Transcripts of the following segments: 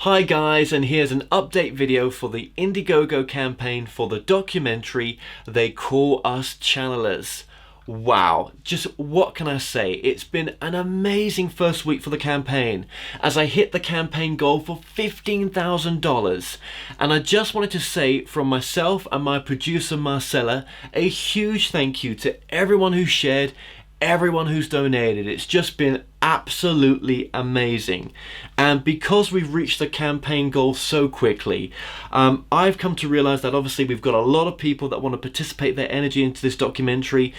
Hi guys, and here's an update video for the Indiegogo campaign for the documentary They Call Us Channelers. Wow, just what can I say? It's been an amazing first week for the campaign as I hit the campaign goal for $15,000. And I just wanted to say from myself and my producer Marcella, a huge thank you to everyone who shared, everyone who's donated. It's just been absolutely amazing. And because we've reached the campaign goal so quickly, I've come to realize that obviously we've got a lot of people that want to participate their energy into this documentary.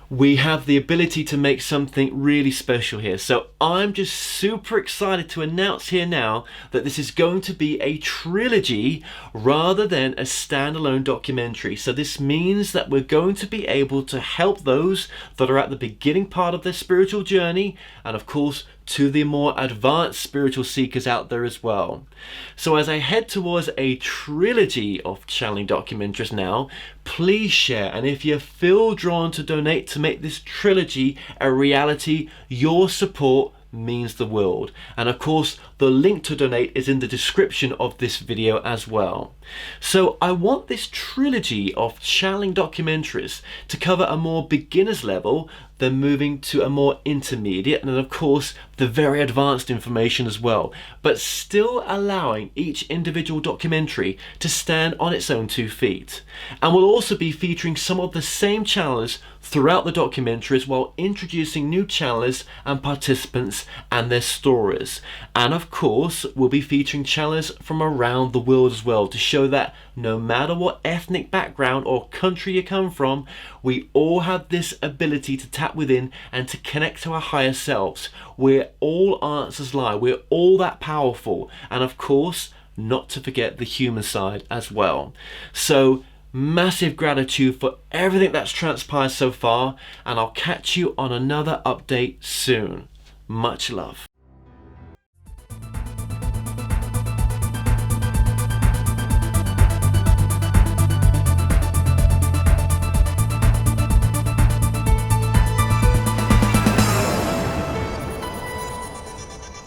We have the ability to make something really special here. So I'm just super excited to announce here now that this is going to be a trilogy rather than a standalone documentary. So this means that we're going to be able to help those that are at the beginning part of their spiritual journey, and of course to the more advanced spiritual seekers out there as well. So as I head towards a trilogy of channeling documentaries now, please share, and if you feel drawn to donate to make this trilogy a reality, your support means the world. And of course the link to donate is in the description of this video as well. So I want this trilogy of channeling documentaries to cover a more beginner's level, then moving to a more intermediate, and then of course the very advanced information as well, but still allowing each individual documentary to stand on its own 2 feet. And we'll also be featuring some of the same channelers throughout the documentaries while introducing new channelers and participants and their stories. And of course we'll be featuring channelers from around the world as well, to show that no matter what ethnic background or country you come from, we all have this ability to tap within and to connect to our higher selves, where all answers lie. We're all that powerful, and of course not to forget the human side as well. So massive gratitude for everything that's transpired so far, and I'll catch you on another update soon. Much love.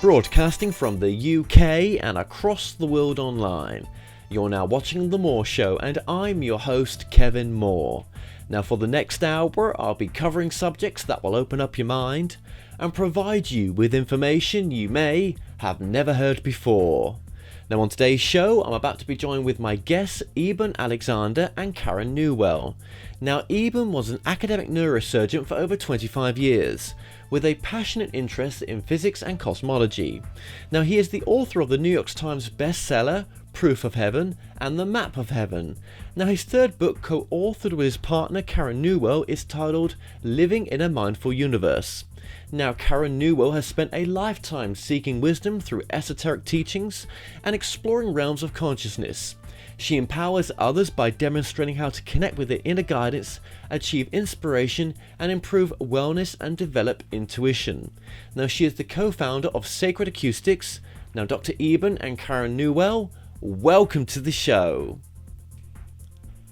Broadcasting from the UK and across the world online. You're now watching The Moore Show, and I'm your host, Kevin Moore. Now for the next hour, I'll be covering subjects that will open up your mind and provide you with information you may have never heard before. Now on today's show, I'm about to be joined with my guests, Eben Alexander and Karen Newell. Now Eben was an academic neurosurgeon for over 25 years, with a passionate interest in physics and cosmology. Now he is the author of the New York Times bestseller, Proof of Heaven and the Map of Heaven. Now his third book, co-authored with his partner Karen Newell, is titled Living in a Mindful Universe. Now Karen Newell has spent a lifetime seeking wisdom through esoteric teachings and exploring realms of consciousness. She empowers others by demonstrating how to connect with their inner guidance, achieve inspiration, and improve wellness and develop intuition. Now she is the co-founder of Sacred Acoustics. Now Dr. Eben and Karen Newell, welcome to the show.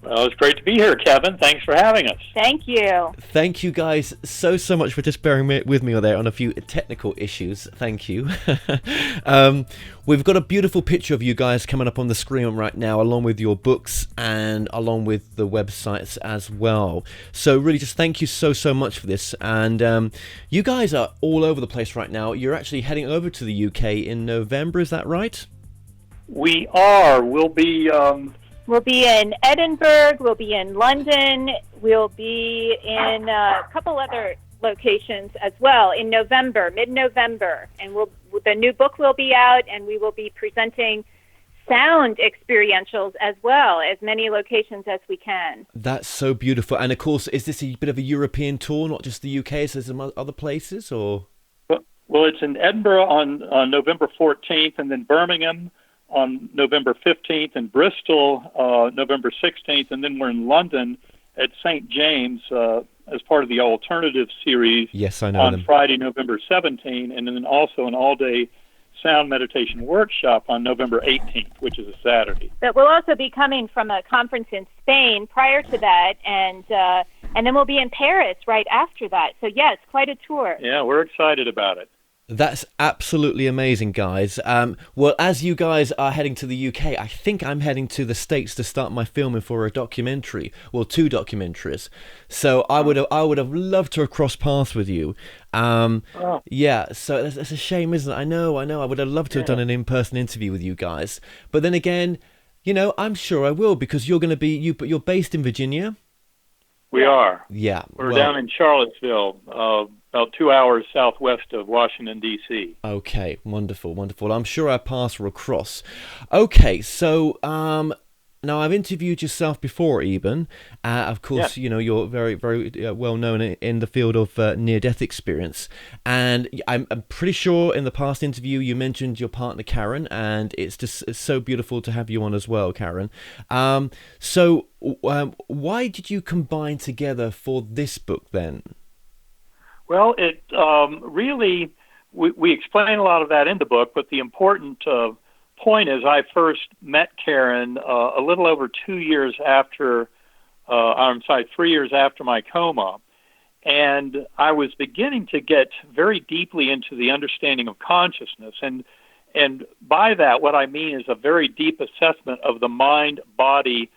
Well, it's great to be here, Kevin. Thanks for having us. Thank you. Thank you guys so much for just bearing with me there on a few technical issues. Thank you. We've got a beautiful picture of you guys coming up on the screen right now, along with your books and along with the websites as well. So really just thank you so much for this. And you guys are all over the place right now. You're actually heading over to the UK in November, is that right? We are. We'll be in Edinburgh, we'll be in London, we'll be in a couple other locations as well in November, mid-November. And the new book will be out, and we will be presenting sound experientials as well, as many locations as we can. That's so beautiful. And of course, is this a bit of a European tour, not just the UK, so there's some other places, or? Well, it's in Edinburgh on November 14th, and then Birmingham on November 15th, and Bristol November 16th, and then we're in London at St. James as part of the Alternative series. Yes, I know on them. Friday, November 17th, and then also an all-day sound meditation workshop on November 18th, which is a Saturday. But we'll also be coming from a conference in Spain prior to that, and then we'll be in Paris right after that. So yes, quite a tour. Yeah, we're excited about it. That's absolutely amazing, guys. Well, as you guys are heading to the UK, I think I'm heading to the States to start my filming for a documentary, well, two documentaries. So I would have loved to have crossed paths with you. Oh, Yeah, so that's a shame, isn't it? I know. I would have loved to have done yeah. an in-person interview with you guys, but then again, I'm sure I will because you're going to be but you're based in Virginia. We are. Yeah, We're well, down in Charlottesville, about 2 hours southwest of Washington, D.C. okay, wonderful, wonderful. I'm sure our paths will cross. Okay, so now I've interviewed yourself before, Eben. Of Yeah. course, you're very, very well known in the field of near-death experience, and I'm pretty sure in the past interview you mentioned your partner Karen, and it's so beautiful to have you on as well, Karen. So why did you combine together for this book then? Well, it really, we explain a lot of that in the book, but the important point is I first met Karen a little over 2 years after, 3 years after my coma. And I was beginning to get very deeply into the understanding of consciousness. And by that, what I mean is a very deep assessment of the mind-body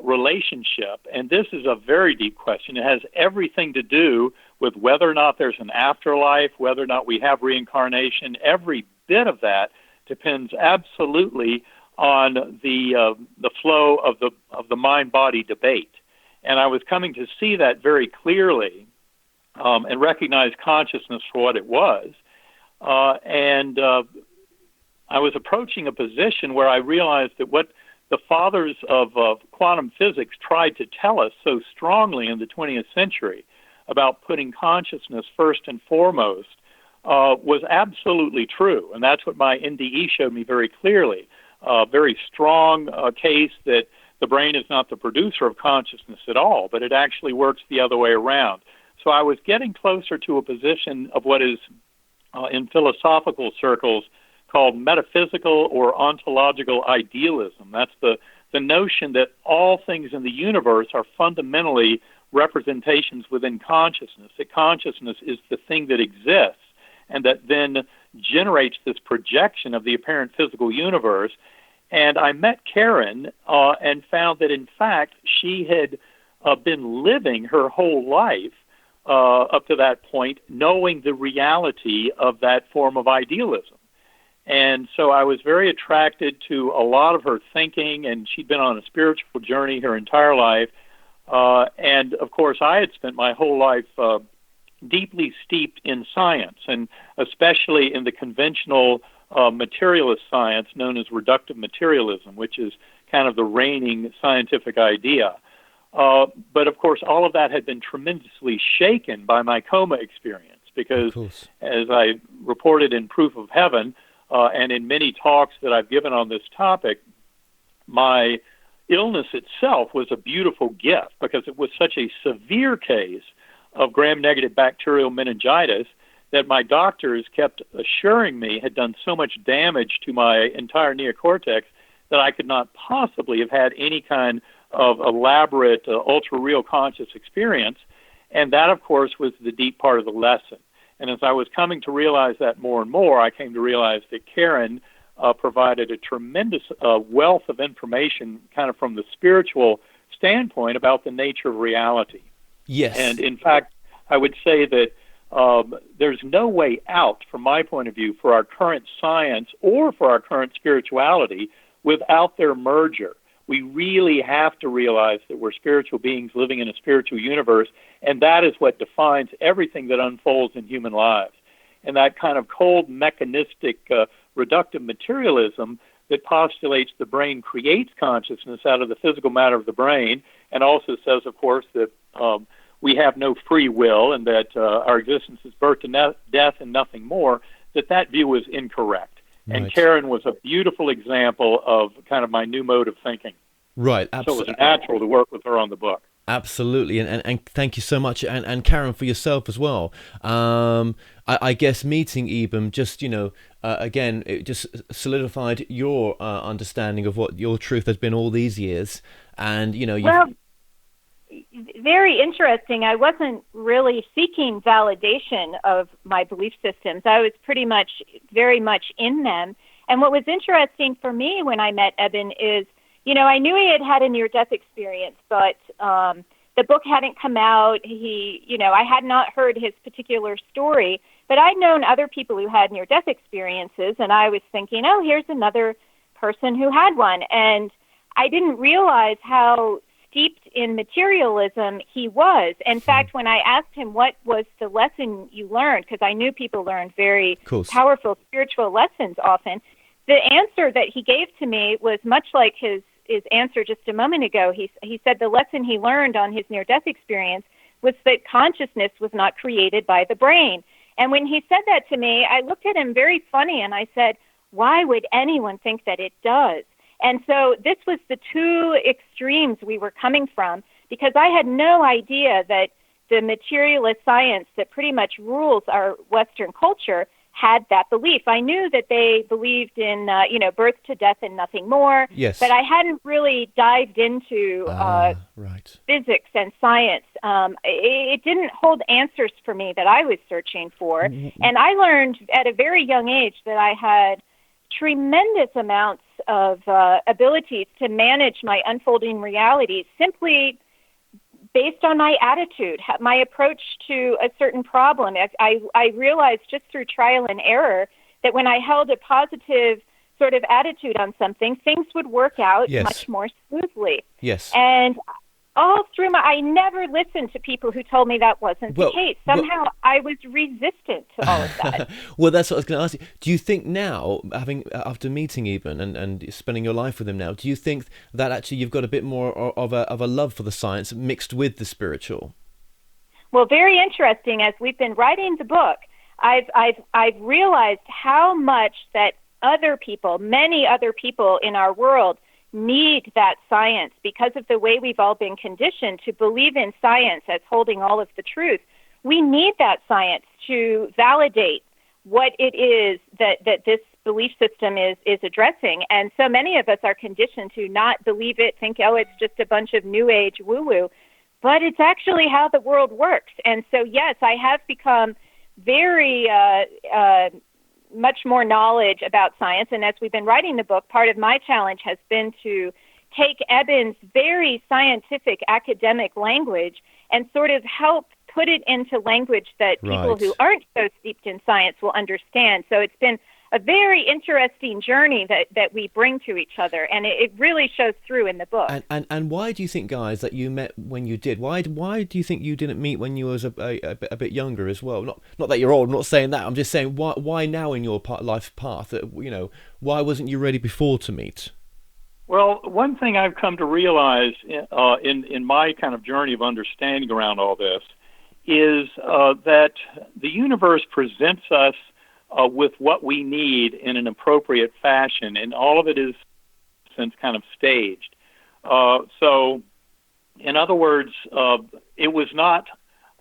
relationship. And this is a very deep question. It has everything to do with whether or not there's an afterlife, whether or not we have reincarnation. Every bit of that depends absolutely on the flow of the mind-body debate. And I was coming to see that very clearly and recognize consciousness for what it was. And I was approaching a position where I realized that what the fathers of quantum physics tried to tell us so strongly in the 20th century about putting consciousness first and foremost was absolutely true. And that's what my NDE showed me very clearly. A very strong case that the brain is not the producer of consciousness at all, but it actually works the other way around. So I was getting closer to a position of what is in philosophical circles called metaphysical or ontological idealism. That's the notion that all things in the universe are fundamentally representations within consciousness, that consciousness is the thing that exists and that then generates this projection of the apparent physical universe. And I met Karen and found that, in fact, she had been living her whole life up to that point, knowing the reality of that form of idealism. And so I was very attracted to a lot of her thinking, and she'd been on a spiritual journey her entire life. And, of course, I had spent my whole life deeply steeped in science, and especially in the conventional materialist science known as reductive materialism, which is kind of the reigning scientific idea. But, of course, all of that had been tremendously shaken by my coma experience because, as I reported in Proof of Heaven and in many talks that I've given on this topic, my illness itself was a beautiful gift because it was such a severe case of gram-negative bacterial meningitis that my doctors kept assuring me had done so much damage to my entire neocortex that I could not possibly have had any kind of elaborate ultra-real conscious experience. And that, of course, was the deep part of the lesson. And as I was coming to realize that more and more, I came to realize that Karen provided a tremendous wealth of information kind of from the spiritual standpoint about the nature of reality. Yes. And in fact, I would say that there's no way out, from my point of view, for our current science or for our current spirituality without their merger. We really have to realize that we're spiritual beings living in a spiritual universe, and that is what defines everything that unfolds in human lives. And that kind of cold, mechanistic, reductive materialism that postulates the brain creates consciousness out of the physical matter of the brain, and also says, of course, that we have no free will and that our existence is birth to death and nothing more, that view is incorrect. Right. And Karen was a beautiful example of kind of my new mode of thinking. Right, absolutely. So it was natural to work with her on the book. Absolutely, and thank you so much, and Karen, for yourself as well. I guess meeting Eben just, again, it just solidified your understanding of what your truth has been all these years, and, Well, very interesting. I wasn't really seeking validation of my belief systems. I was very much in them. And what was interesting for me when I met Eben is, I knew he had a near-death experience, but the book hadn't come out. I had not heard his particular story, but I'd known other people who had near-death experiences, and I was thinking, oh, here's another person who had one. And I didn't realize how steeped in materialism he was. In fact, when I asked him what was the lesson you learned, because I knew people learned very powerful spiritual lessons often, the answer that he gave to me was much like his answer just a moment ago. He said the lesson he learned on his near-death experience was that consciousness was not created by the brain. And when he said that to me, I looked at him very funny and I said, why would anyone think that it does? And so this was the two extremes we were coming from, because I had no idea that the materialist science that pretty much rules our Western culture had that belief. I knew that they believed in, birth to death and nothing more. Yes. But I hadn't really dived into physics and science. It didn't hold answers for me that I was searching for. Mm-hmm. And I learned at a very young age that I had tremendous amounts of abilities to manage my unfolding reality simply based on my attitude, my approach to a certain problem. I realized just through trial and error that when I held a positive sort of attitude on something, things would work out much more smoothly. Yes. And all through I never listened to people who told me that wasn't the case. Somehow I was resistant to all of that. Well, that's what I was going to ask you. Do you think now, after meeting Eben and spending your life with him now, do you think that actually you've got a bit more of a love for the science mixed with the spiritual? Well, very interesting. As we've been writing the book, I've realized how much that many other people in our world need that science because of the way we've all been conditioned to believe in science as holding all of the truth. We need that science to validate what it is that this belief system is addressing. And so many of us are conditioned to not believe it, think, oh, it's just a bunch of new age woo-woo. But it's actually how the world works. And so, yes, I have become very much more knowledge about science. And as we've been writing the book, part of my challenge has been to take Eben's very scientific academic language and sort of help put it into language that people who aren't so steeped in science will understand. So it's been a very interesting journey that we bring to each other, and it really shows through in the book. And why do you think, guys, that you met when you did? Why do you think you didn't meet when you was a bit younger as well? Not that you're old. I'm not saying that. I'm just saying why now in your life path? Why wasn't you ready before to meet? Well, one thing I've come to realize in my kind of journey of understanding around all this is that the universe presents us with what we need in an appropriate fashion, and all of it is since kind of staged. So, in other words, it was not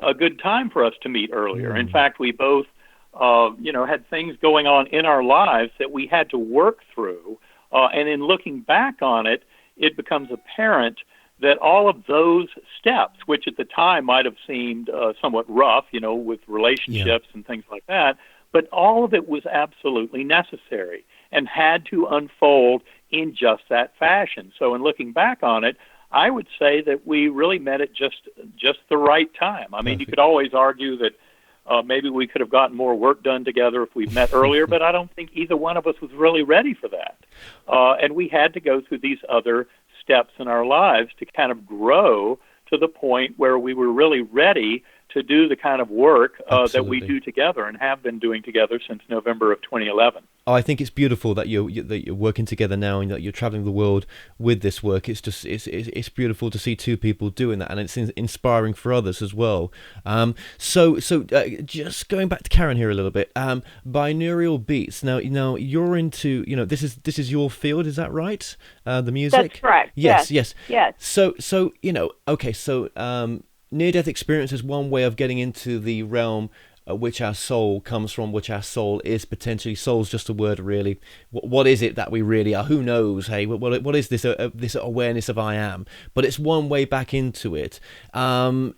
a good time for us to meet earlier. In fact, we both, had things going on in our lives that we had to work through, and in looking back on it, it becomes apparent that all of those steps, which at the time might have seemed somewhat rough, with relationships and things like that, but all of it was absolutely necessary and had to unfold in just that fashion. So in looking back on it, I would say that we really met at just the right time. I mean, you could always argue that maybe we could have gotten more work done together if we'd met earlier, but I don't think either one of us was really ready for that. And we had to go through these other steps in our lives to kind of grow to the point where we were really ready to do the kind of work that we do together and have been doing together since November of 2011. Oh, I think it's beautiful that you're working together now and that you're traveling the world with this work. It's just it's beautiful to see two people doing that, and it's inspiring for others as well. So just going back to Karen here a little bit. Binaural Beats. Now you're into this is your field, is that right? The music. That's correct. Yes. So near-death experience is one way of getting into the realm which our soul comes from, which our soul is potentially. Soul's just a word, really. What is it that we really are? Who knows? Hey, what is this this awareness of I am? But it's one way back into it. And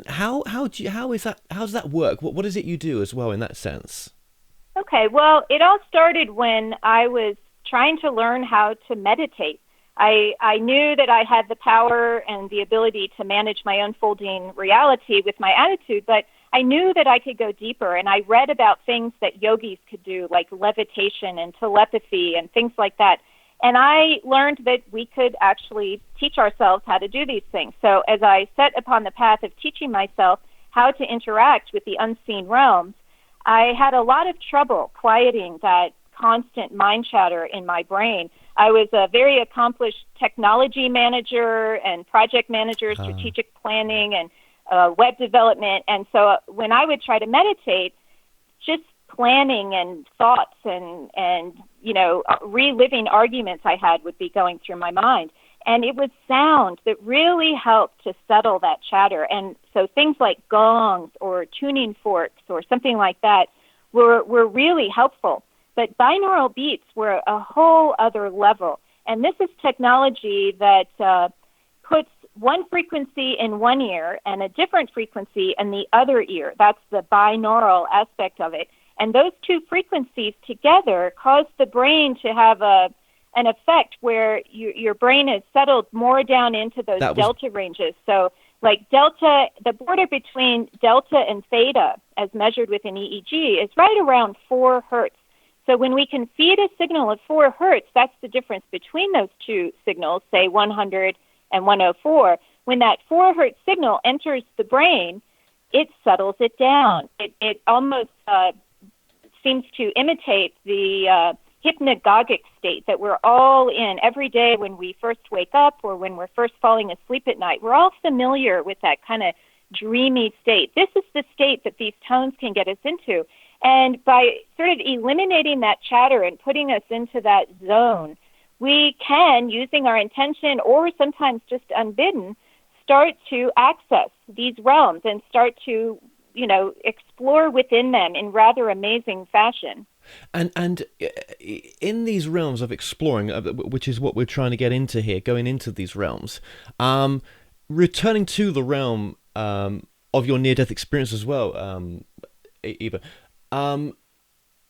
how does that work? What is it you do as well in that sense? Okay, well, it all started when I was trying to learn how to meditate. I knew that I had the power and the ability to manage my unfolding reality with my attitude, but I knew that I could go deeper, and I read about things that yogis could do, like levitation and telepathy and things like that. And I learned that we could actually teach ourselves how to do these things. So as I set upon the path of teaching myself how to interact with the unseen realms, I had a lot of trouble quieting that constant mind chatter in my brain. I was a very accomplished technology manager and project manager, strategic planning and web development. And so when I would try to meditate, just planning and thoughts and reliving arguments I had would be going through my mind. And it was sound that really helped to settle that chatter. And so things like gongs or tuning forks or something like that were really helpful. But binaural beats were a whole other level. And this is technology that puts one frequency in one ear and a different frequency in the other ear. That's the binaural aspect of it. And those two frequencies together cause the brain to have an effect where your brain is settled more down into those delta ranges. So like delta, the border between delta and theta, as measured with an EEG, is right around 4 hertz. So when we can feed a signal of 4 hertz, that's the difference between those two signals, say 100 and 104. When that 4 hertz signal enters the brain, it settles it down. It almost seems to imitate the hypnagogic state that we're all in every day when we first wake up or when we're first falling asleep at night. We're all familiar with that kind of dreamy state. This is the state that these tones can get us into. And by sort of eliminating that chatter and putting us into that zone, we can, using our intention or sometimes just unbidden, start to access these realms and start to, explore within them in rather amazing fashion. And in these realms of exploring, which is what we're trying to get into here, going into these realms, returning to the realm of your near-death experience as well, Eva,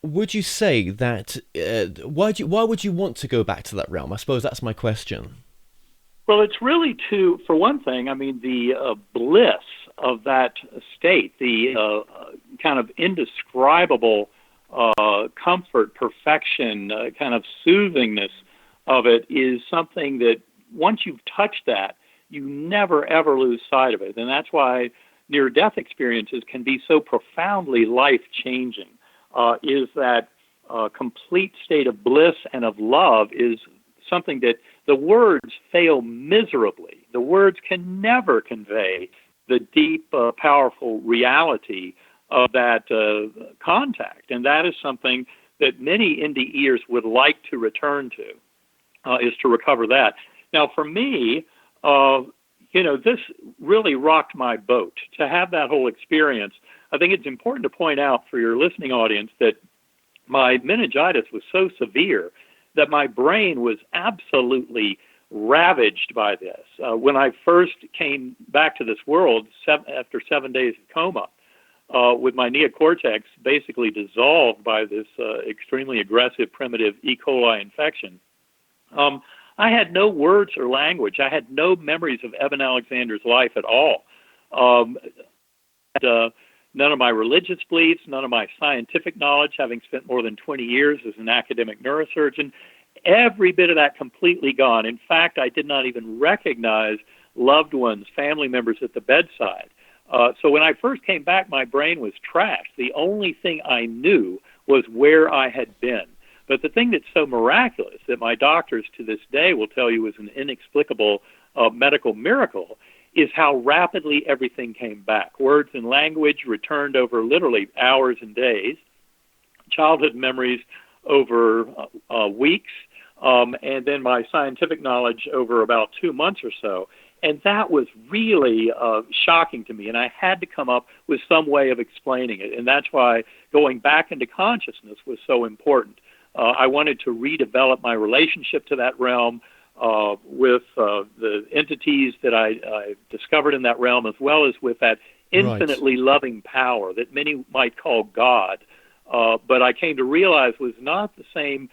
would you say that, why would you want to go back to that realm? I suppose that's my question. Well, it's really for one thing, the bliss of that state, the kind of indescribable comfort, perfection, kind of soothingness of it is something that once you've touched that, you never, ever lose sight of it. And that's why near-death experiences can be so profoundly life-changing, is that complete state of bliss and of love is something that the words fail miserably. The words can never convey the deep, powerful reality of that contact. And that is something that many indie ears would like to return to, is to recover that. Now, for me, this really rocked my boat. To have that whole experience, I think it's important to point out for your listening audience that my meningitis was so severe that my brain was absolutely ravaged by this. When I first came back to this world after 7 days of coma, with my neocortex basically dissolved by this extremely aggressive primitive E. coli infection, I had no words or language. I had no memories of Eben Alexander's life at all. None of my religious beliefs, none of my scientific knowledge, having spent more than 20 years as an academic neurosurgeon, every bit of that completely gone. In fact, I did not even recognize loved ones, family members at the bedside. So when I first came back, my brain was trashed. The only thing I knew was where I had been. But the thing that's so miraculous that my doctors to this day will tell you is an inexplicable medical miracle is how rapidly everything came back. Words and language returned over literally hours and days, childhood memories over weeks, and then my scientific knowledge over about 2 months or so. And that was really shocking to me, and I had to come up with some way of explaining it. And that's why going back into consciousness was so important. I wanted to redevelop my relationship to that realm with the entities that I discovered in that realm, as well as with that infinitely loving power that many might call God, but I came to realize was not the same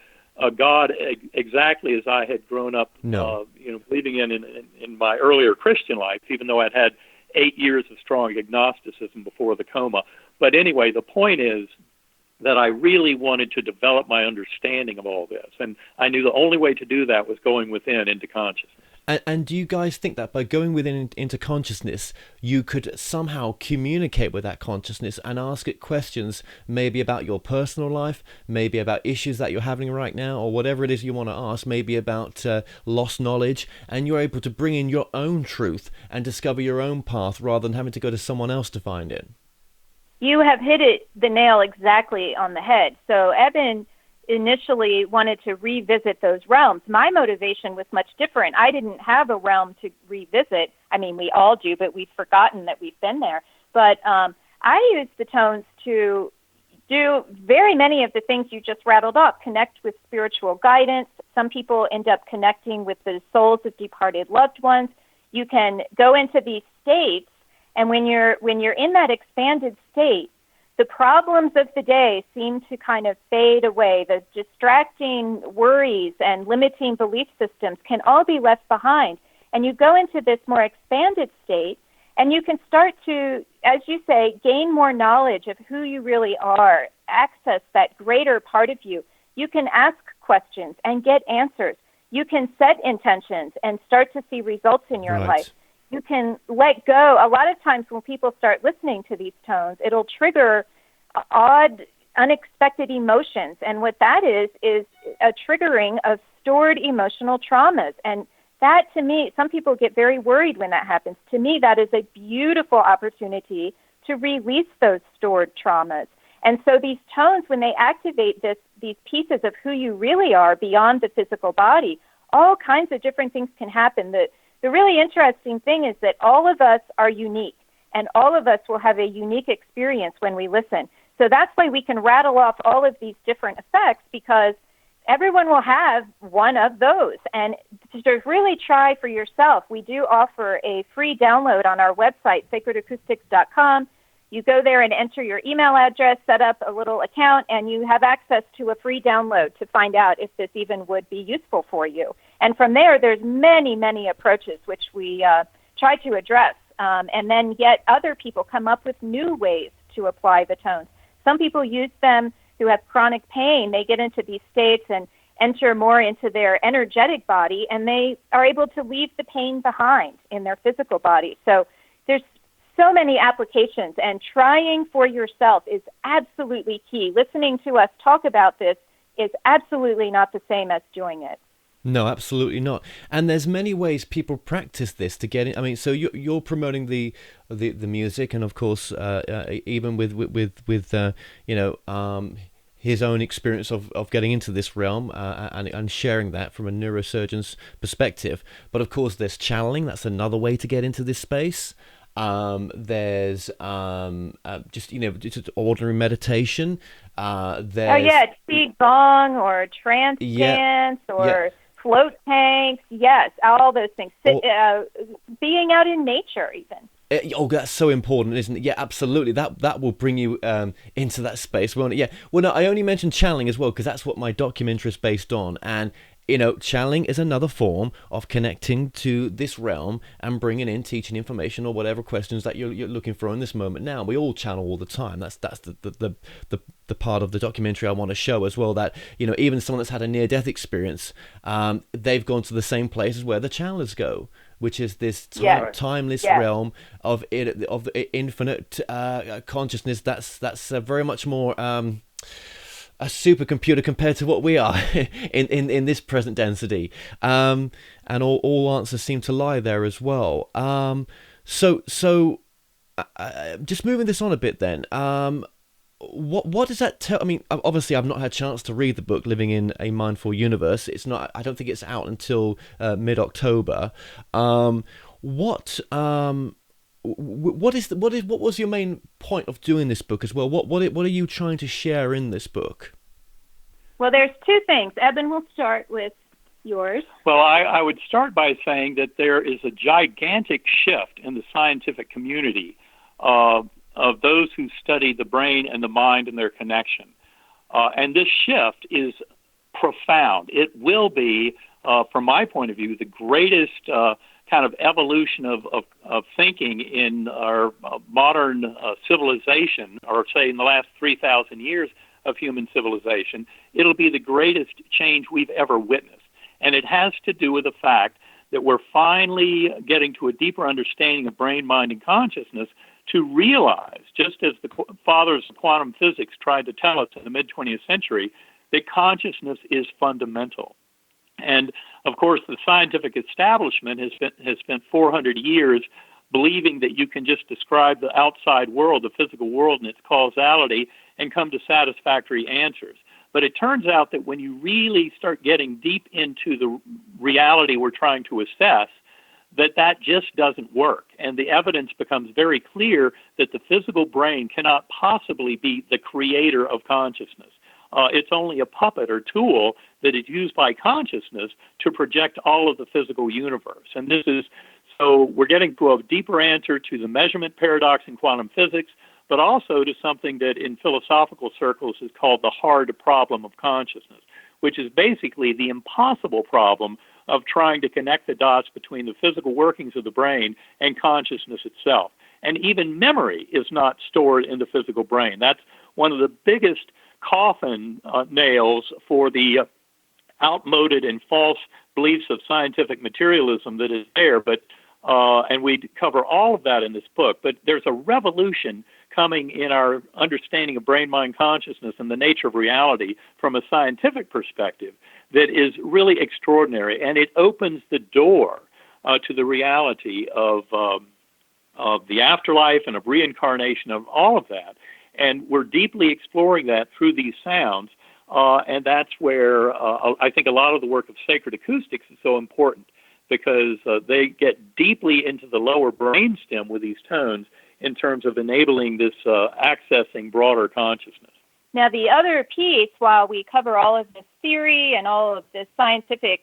God exactly as I had grown up, believing in my earlier Christian life, even though I'd had 8 years of strong agnosticism before the coma. But anyway, the point is that I really wanted to develop my understanding of all this, and I knew the only way to do that was going within into consciousness. And do you guys think that by going within into consciousness, you could somehow communicate with that consciousness and ask it questions, maybe about your personal life, maybe about issues that you're having right now, or whatever it is you want to ask, maybe about lost knowledge, and you're able to bring in your own truth and discover your own path rather than having to go to someone else to find it? You have hit the nail exactly on the head. So Eben initially wanted to revisit those realms. My motivation was much different. I didn't have a realm to revisit. I mean, we all do, but we've forgotten that we've been there. But I used the tones to do very many of the things you just rattled off, connect with spiritual guidance. Some people end up connecting with the souls of departed loved ones. You can go into these states, and when you're in that expanded state, the problems of the day seem to kind of fade away. The distracting worries and limiting belief systems can all be left behind. And you go into this more expanded state, and you can start to, as you say, gain more knowledge of who you really are, access that greater part of you. You can ask questions and get answers. You can set intentions and start to see results in your life. You can let go. A lot of times when people start listening to these tones, it'll trigger odd, unexpected emotions. And what that is a triggering of stored emotional traumas. And that, to me, some people get very worried when that happens. To me, that is a beautiful opportunity to release those stored traumas. And so these tones, when they activate these pieces of who you really are beyond the physical body, all kinds of different things can happen. The really interesting thing is that all of us are unique, and all of us will have a unique experience when we listen. So that's why we can rattle off all of these different effects, because everyone will have one of those. And to really try for yourself, we do offer a free download on our website, sacredacoustics.com. You go there and enter your email address, set up a little account, and you have access to a free download to find out if this even would be useful for you. And from there, there's many, many approaches which we try to address. And then yet other people come up with new ways to apply the tones. Some people use them who have chronic pain. They get into these states and enter more into their energetic body, and they are able to leave the pain behind in their physical body. So there's so many applications, and trying for yourself is absolutely key. Listening to us talk about this is absolutely not the same as doing it. No, absolutely not. And there's many ways people practice this to get in. I mean, so you're promoting the music, and of course, even with his own experience of getting into this realm and sharing that from a neurosurgeon's perspective. But of course, there's channeling. That's another way to get into this space. There's just ordinary meditation. There's Qigong or trance dance or float tanks. Yes, all those things. Being out in nature, even. That's so important, isn't it? Yeah, absolutely. That will bring you into that space, won't it? Yeah. Well, no, I only mentioned channeling as well because that's what my documentary is based on, and channeling is another form of connecting to this realm and bringing in teaching information or whatever questions that you're looking for in this moment. Now, we all channel all the time. That's the part of the documentary I want to show as well, that even someone that's had a near-death experience, they've gone to the same places where the channelers go, which is this timeless realm of infinite consciousness. That's very much more a supercomputer compared to what we are in this present density, and all answers seem to lie there as well. So just moving this on a bit then. What does that tell? I mean, obviously, I've not had a chance to read the book "Living in a Mindful Universe." It's not. I don't think it's out until mid-October. What was your main point of doing this book as well? What are you trying to share in this book? Well, there's two things. Eben will start with yours. Well, I would start by saying that there is a gigantic shift in the scientific community of those who study the brain and the mind and their connection. And this shift is profound. It will be, from my point of view, the greatest kind of evolution of thinking in our modern civilization, or say in the last 3,000 years of human civilization. It'll be the greatest change we've ever witnessed. And it has to do with the fact that we're finally getting to a deeper understanding of brain, mind, and consciousness to realize, just as the fathers of quantum physics tried to tell us in the mid-20th century, that consciousness is fundamental. And, of course, the scientific establishment has spent 400 years believing that you can just describe the outside world, the physical world, and its causality and come to satisfactory answers. But it turns out that when you really start getting deep into the reality we're trying to assess, that just doesn't work. And the evidence becomes very clear that the physical brain cannot possibly be the creator of consciousness. It's only a puppet or tool that is used by consciousness to project all of the physical universe. And so we're getting to a deeper answer to the measurement paradox in quantum physics, but also to something that in philosophical circles is called the hard problem of consciousness, which is basically the impossible problem of trying to connect the dots between the physical workings of the brain and consciousness itself. And even memory is not stored in the physical brain. That's one of the biggest coffin nails for the outmoded and false beliefs of scientific materialism that is there. And we cover all of that in this book. But there's a revolution coming in our understanding of brain, mind, consciousness and the nature of reality from a scientific perspective that is really extraordinary. And it opens the door to the reality of the afterlife and of reincarnation, of all of that. And we're deeply exploring that through these sounds. And that's where I think a lot of the work of Sacred Acoustics is so important, because they get deeply into the lower brainstem with these tones in terms of enabling this accessing broader consciousness. Now, the other piece, while we cover all of this theory and all of this scientific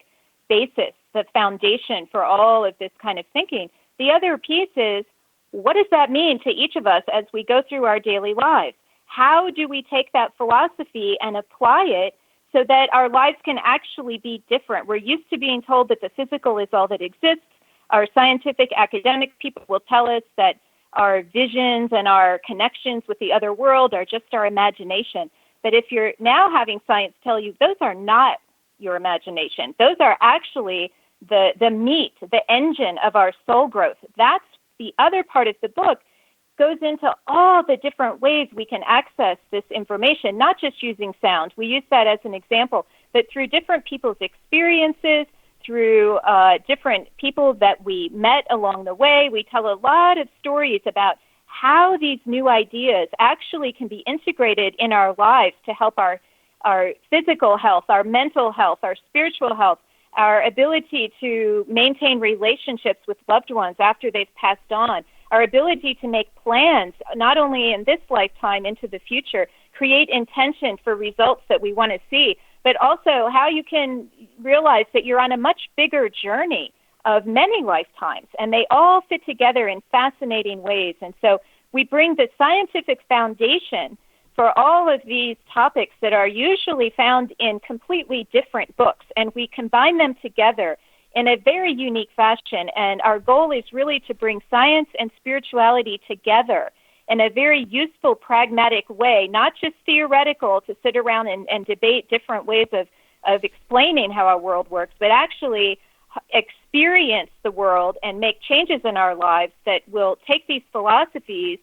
basis, the foundation for all of this kind of thinking, the other piece is, what does that mean to each of us as we go through our daily lives? How do we take that philosophy and apply it so that our lives can actually be different? We're used to being told that the physical is all that exists. Our scientific academic people will tell us that our visions and our connections with the other world are just our imagination. But if you're now having science tell you those are not your imagination, those are actually the meat, the engine of our soul growth. That's the other part of the book, goes into all the different ways we can access this information, not just using sound. We use that as an example, but through different people's experiences, through different people that we met along the way. We tell a lot of stories about how these new ideas actually can be integrated in our lives to help our physical health, our mental health, our spiritual health, our ability to maintain relationships with loved ones after they've passed on, our ability to make plans, not only in this lifetime, into the future, create intention for results that we want to see, but also how you can realize that you're on a much bigger journey of many lifetimes, and they all fit together in fascinating ways. And so we bring the scientific foundation for all of these topics that are usually found in completely different books, and we combine them together in a very unique fashion. And our goal is really to bring science and spirituality together in a very useful, pragmatic way, not just theoretical to sit around and debate different ways of explaining how our world works, but actually experience the world and make changes in our lives that will take these philosophies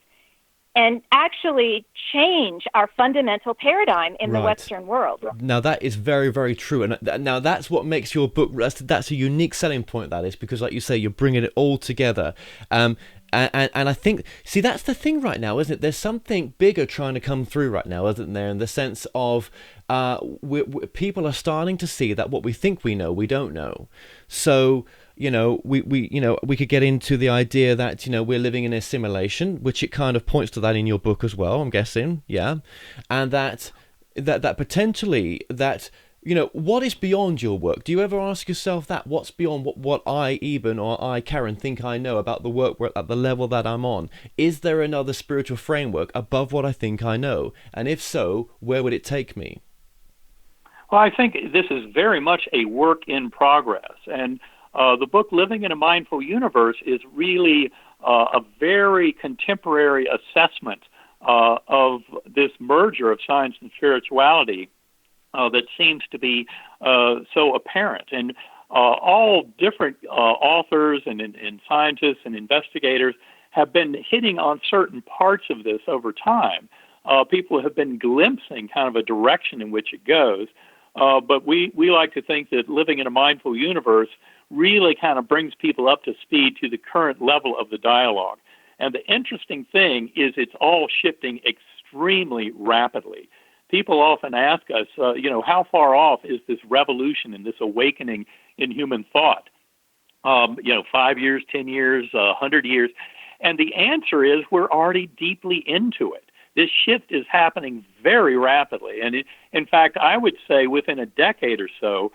and actually change our fundamental paradigm in the Western world. Now, that is very, very true. And now that's what makes your book, that's a unique selling point, that is, because like you say, you're bringing it all together. And I think, see, that's the thing right now, isn't it? There's something bigger trying to come through right now, isn't there? In the sense of people are starting to see that what we think we know, we don't know. So we could get into the idea that, we're living in a simulation, which it kind of points to that in your book as well, I'm guessing, yeah, and that potentially that, what is beyond your work? Do you ever ask yourself that? What's beyond what I, Eben, or I, Karen, think I know about the work at the level that I'm on? Is there another spiritual framework above what I think I know? And if so, where would it take me? Well, I think this is very much a work in progress. And the book Living in a Mindful Universe is really a very contemporary assessment of this merger of science and spirituality that seems to be so apparent. And all different authors and scientists and investigators have been hitting on certain parts of this over time. People have been glimpsing kind of a direction in which it goes. But we like to think that Living in a Mindful Universe really kind of brings people up to speed to the current level of the dialogue. And the interesting thing is it's all shifting extremely rapidly. People often ask us, how far off is this revolution and this awakening in human thought? 5 years, 10 years, 100 years. And the answer is we're already deeply into it. This shift is happening very rapidly. And in fact, I would say within a decade or so,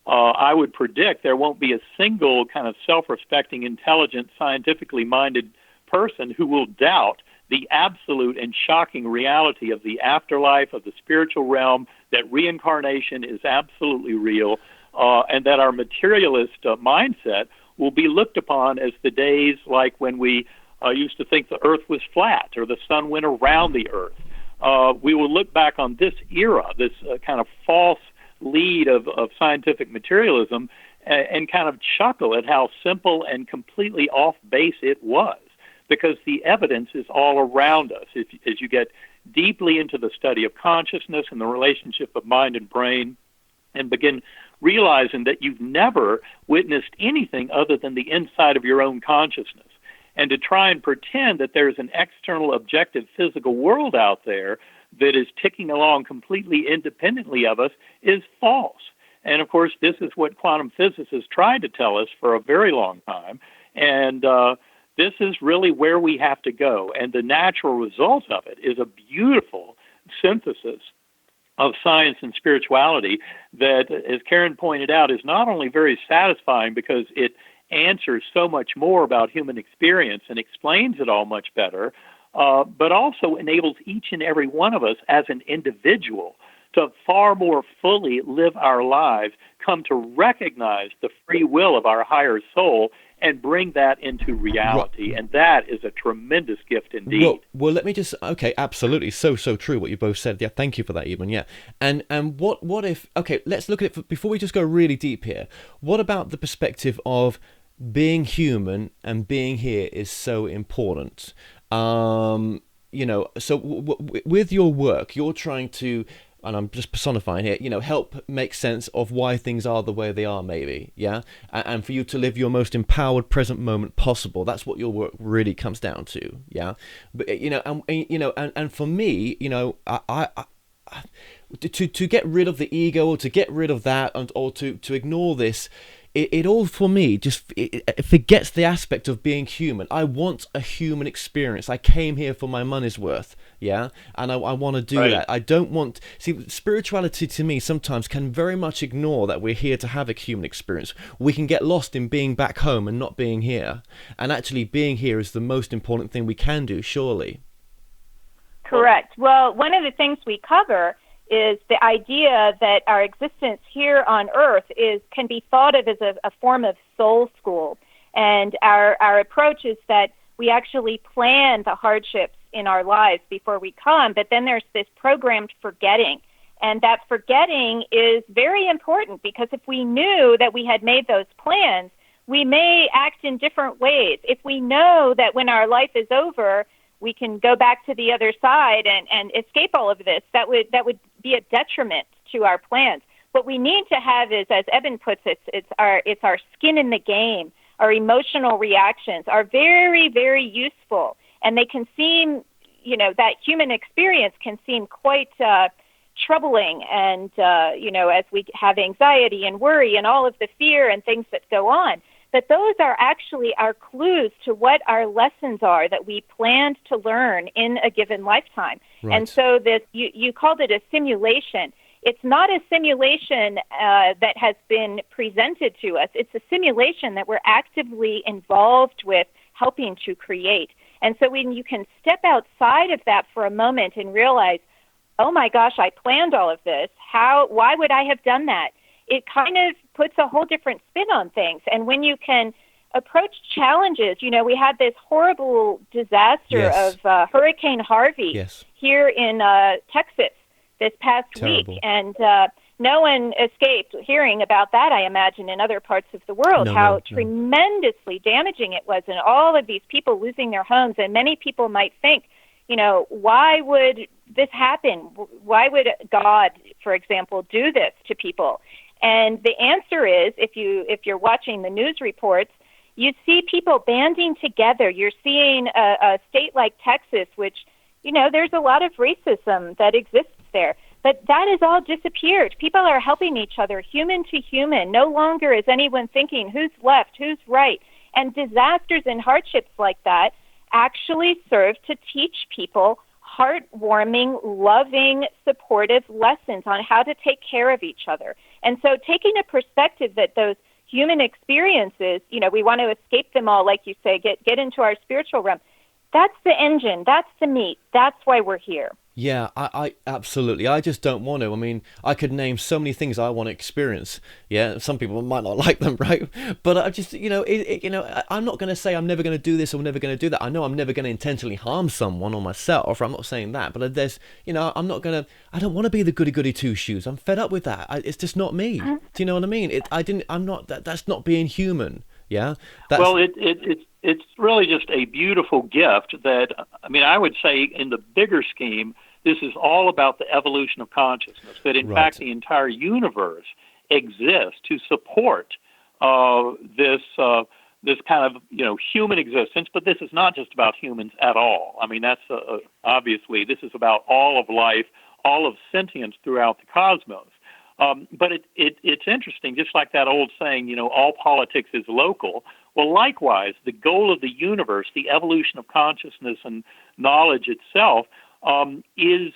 I would predict there won't be a single kind of self-respecting, intelligent, scientifically minded person who will doubt the absolute and shocking reality of the afterlife, of the spiritual realm, that reincarnation is absolutely real, and that our materialist mindset will be looked upon as the days like when we used to think the earth was flat or the sun went around the earth. We will look back on this era, this kind of false lead of scientific materialism, and kind of chuckle at how simple and completely off base it was, because the evidence is all around us. As you get deeply into the study of consciousness and the relationship of mind and brain, and begin realizing that you've never witnessed anything other than the inside of your own consciousness. And to try and pretend that there's an external, objective, physical world out there that is ticking along completely independently of us is false. And, of course, this is what quantum physicists tried to tell us for a very long time. And this is really where we have to go. And the natural result of it is a beautiful synthesis of science and spirituality that, as Karen pointed out, is not only very satisfying because it answers so much more about human experience and explains it all much better, but also enables each and every one of us as an individual to far more fully live our lives, come to recognize the free will of our higher soul, and bring that into reality. And that is a tremendous gift indeed. Well, let me just, okay, absolutely, so true what you both said. Yeah, thank you for that, Eben. Yeah, and what if, okay, let's look at it before we just go really deep here. What about the perspective of being human and being here is so important? So with your work, you're trying to, and I'm just personifying here, help make sense of why things are the way they are, maybe, yeah? And for you to live your most empowered present moment possible. That's what your work really comes down to, yeah? But, and for me, I to get rid of the ego, or to get rid of that, or to ignore this, it all for me just it forgets the aspect of being human. I want a human experience. I came here for my money's worth, yeah, and I want to do that. I don't want, see, spirituality to me sometimes can very much ignore that we're here to have a human experience. We can get lost in being back home and not being here, and actually being here is the most important thing we can do, surely. Correct. Well, one of the things we cover is the idea that our existence here on Earth can be thought of as a form of soul school. And our approach is that we actually plan the hardships in our lives before we come, but then there's this programmed forgetting. And that forgetting is very important, because if we knew that we had made those plans, we may act in different ways. If we know that when our life is over, we can go back to the other side and escape all of this, that would be a detriment to our plans. What we need to have is, as Eben puts it, it's our skin in the game. Our emotional reactions are very, very useful, and they can seem, that human experience can seem quite troubling, and as we have anxiety and worry and all of the fear and things that go on. that those are actually our clues to what our lessons are that we planned to learn in a given lifetime. Right. And so this, you called it a simulation. It's not a simulation that has been presented to us. It's a simulation that we're actively involved with helping to create. And so when you can step outside of that for a moment and realize, oh my gosh, I planned all of this. Why would I have done that? It kind of puts a whole different spin on things. And when you can approach challenges, we had this horrible disaster of Hurricane Harvey here in Texas this past week. And no one escaped hearing about that, I imagine, in other parts of the world, how tremendously damaging it was, and all of these people losing their homes. And many people might think, why would this happen? Why would God, for example, do this to people? And the answer is, if you're watching the news reports, you see people banding together. You're seeing a state like Texas, which, there's a lot of racism that exists there. But that has all disappeared. People are helping each other, human to human. No longer is anyone thinking who's left, who's right. And disasters and hardships like that actually serve to teach people heartwarming, loving, supportive lessons on how to take care of each other. And so taking a perspective that those human experiences, we want to escape them all, like you say, get into our spiritual realm. That's the engine. That's the meat. That's why we're here. Yeah, I absolutely. I just don't want to. I mean, I could name so many things I want to experience. Yeah, some people might not like them, right? But I just, I'm not going to say I'm never going to do this or never going to do that. I know I'm never going to intentionally harm someone or myself. I'm not saying that. But there's, I'm not going to. I don't want to be the goody two shoes. I'm fed up with that. It's just not me. Do you know what I mean? I'm not. That's not being human. Yeah. Well, it's really just a beautiful gift that, I would say in the bigger scheme, this is all about the evolution of consciousness, that in fact the entire universe exists to support this kind of, human existence, but this is not just about humans at all. That's obviously, this is about all of life, all of sentience throughout the cosmos. But it's interesting, just like that old saying, all politics is local. Well, likewise, the goal of the universe, the evolution of consciousness and knowledge itself, is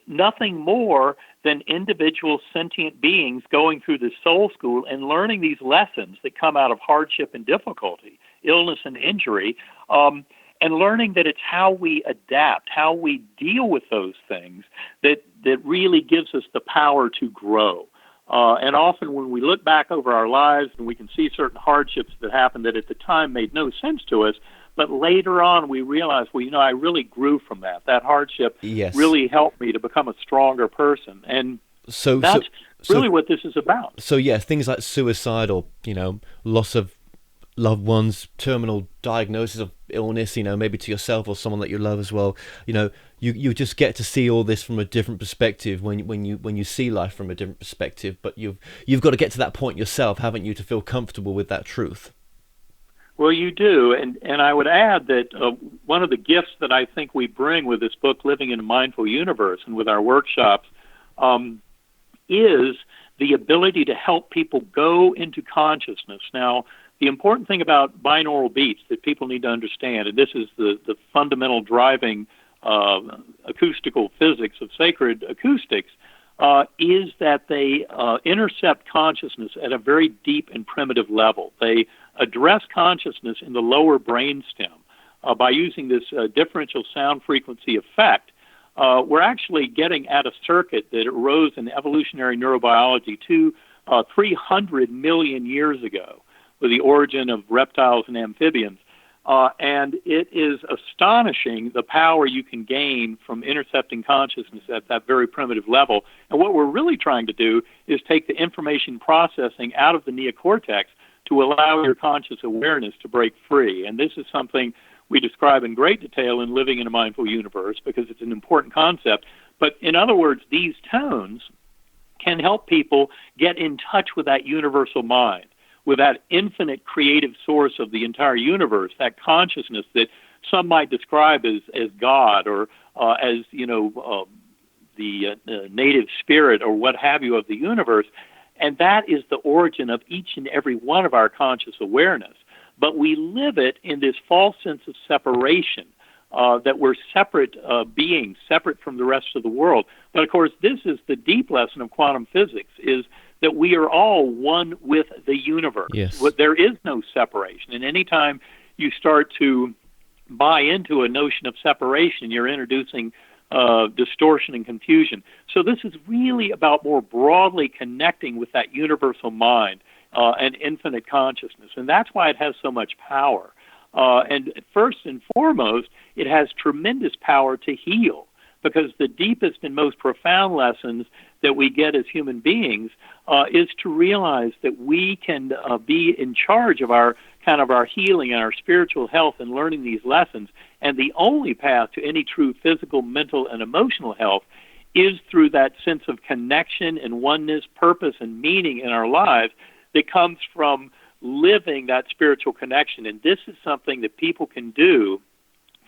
nothing more than individual sentient beings going through the soul school and learning these lessons that come out of hardship and difficulty, illness and injury, and learning that it's how we adapt, how we deal with those things that really gives us the power to grow. And often when we look back over our lives and we can see certain hardships that happened that at the time made no sense to us, but later on we realize, I really grew from that. That hardship really helped me to become a stronger person. And that's really what this is about. So, things like suicide or, loss of loved ones, terminal diagnosis of illness, maybe to yourself or someone that you love as well. You just get to see all this from a different perspective when you see life from a different perspective. But you've got to get to that point yourself, haven't you, to feel comfortable with that truth? Well, you do, and I would add that one of the gifts that I think we bring with this book, Living in a Mindful Universe, and with our workshops, is the ability to help people go into consciousness. Now, the important thing about binaural beats that people need to understand, and this is the fundamental driving acoustical physics of Sacred Acoustics, is that they intercept consciousness at a very deep and primitive level. They address consciousness in the lower brainstem by using this differential sound frequency effect. We're actually getting at a circuit that arose in evolutionary neurobiology 300 million years ago with the origin of reptiles and amphibians. And it is astonishing the power you can gain from intercepting consciousness at that very primitive level. And what we're really trying to do is take the information processing out of the neocortex to allow your conscious awareness to break free. And this is something we describe in great detail in Living in a Mindful Universe because it's an important concept. But in other words, these tones can help people get in touch with that universal mind, with that infinite creative source of the entire universe, that consciousness that some might describe as God or as, the native spirit or what have you of the universe. And that is the origin of each and every one of our conscious awareness. but we live it in this false sense of separation, that we're separate beings, separate from the rest of the world. But of course, this is the deep lesson of quantum physics, is that we are all one with the universe. Yes. There is no separation. And anytime you start to buy into a notion of separation, you're introducing distortion and confusion. So this is really about more broadly connecting with that universal mind and infinite consciousness. And that's why it has so much power. And first and foremost, it has tremendous power to heal, because the deepest and most profound lessons that we get as human beings is to realize that we can be in charge of our healing and our spiritual health and learning these lessons. And the only path to any true physical, mental, and emotional health is through that sense of connection and oneness, purpose, and meaning in our lives that comes from living that spiritual connection. And this is something that people can do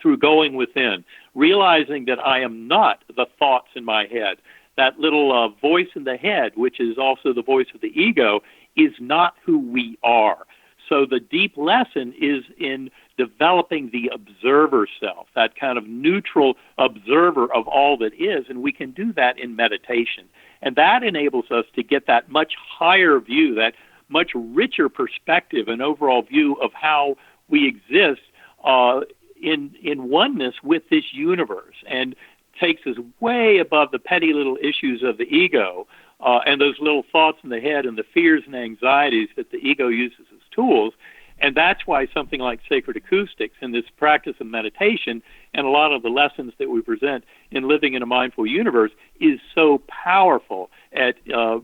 through going within, realizing that I am not the thoughts in my head. That little voice in the head, which is also the voice of the ego, is not who we are. So the deep lesson is in developing the observer self, that kind of neutral observer of all that is, and we can do that in meditation. And that enables us to get that much higher view, that much richer perspective and overall view of how we exist in oneness with this universe, and takes us way above the petty little issues of the ego and those little thoughts in the head and the fears and anxieties that the ego uses as tools. And that's why something like Sacred Acoustics and this practice of meditation and a lot of the lessons that we present in Living in a Mindful Universe is so powerful at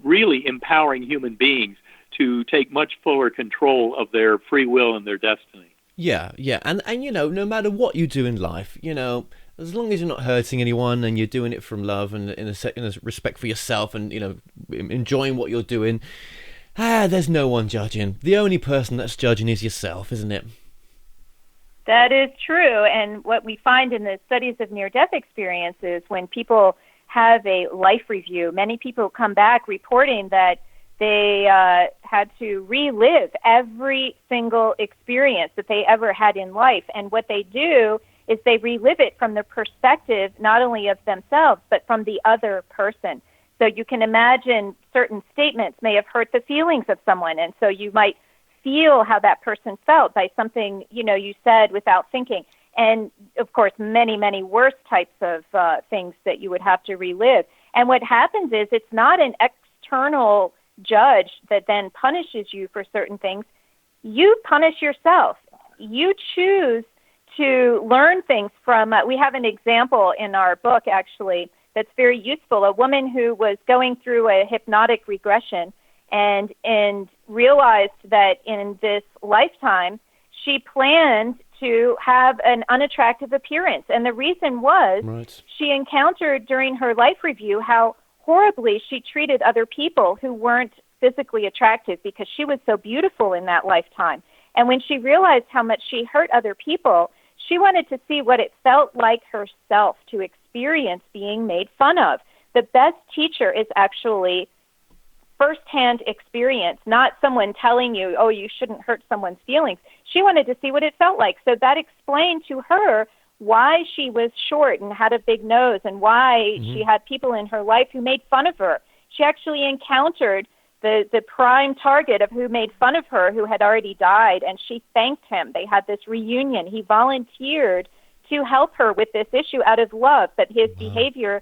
really empowering human beings to take much fuller control of their free will and their destiny. Yeah, and you know, no matter what you do in life, you know, as long as you're not hurting anyone and you're doing it from love and in a respect for yourself and, you know, enjoying what you're doing, there's no one judging. The only person that's judging is yourself, isn't it? That is true. And what we find in the studies of near-death experiences, when people have a life review, many people come back reporting that they had to relive every single experience that they ever had in life. And what they do is they relive it from the perspective not only of themselves, but from the other person. So you can imagine certain statements may have hurt the feelings of someone, and so you might feel how that person felt by something, you know, you said without thinking. And, of course, many, many worse types of things that you would have to relive. And what happens is it's not an external judge that then punishes you for certain things. You punish yourself. You choose to learn things from, we have an example in our book, actually, that's very useful. A woman who was going through a hypnotic regression and realized that in this lifetime, she planned to have an unattractive appearance. And the reason was she encountered during her life review how horribly she treated other people who weren't physically attractive because she was so beautiful in that lifetime. And when she realized how much she hurt other people, she wanted to see what it felt like herself to experience being made fun of. The best teacher is actually firsthand experience, not someone telling you, oh, you shouldn't hurt someone's feelings. She wanted to see what it felt like. So that explained to her why she was short and had a big nose and why she had people in her life who made fun of her. She actually encountered the prime target of who made fun of her, who had already died, and she thanked him. They had this reunion. He volunteered to help her with this issue out of love, but his behavior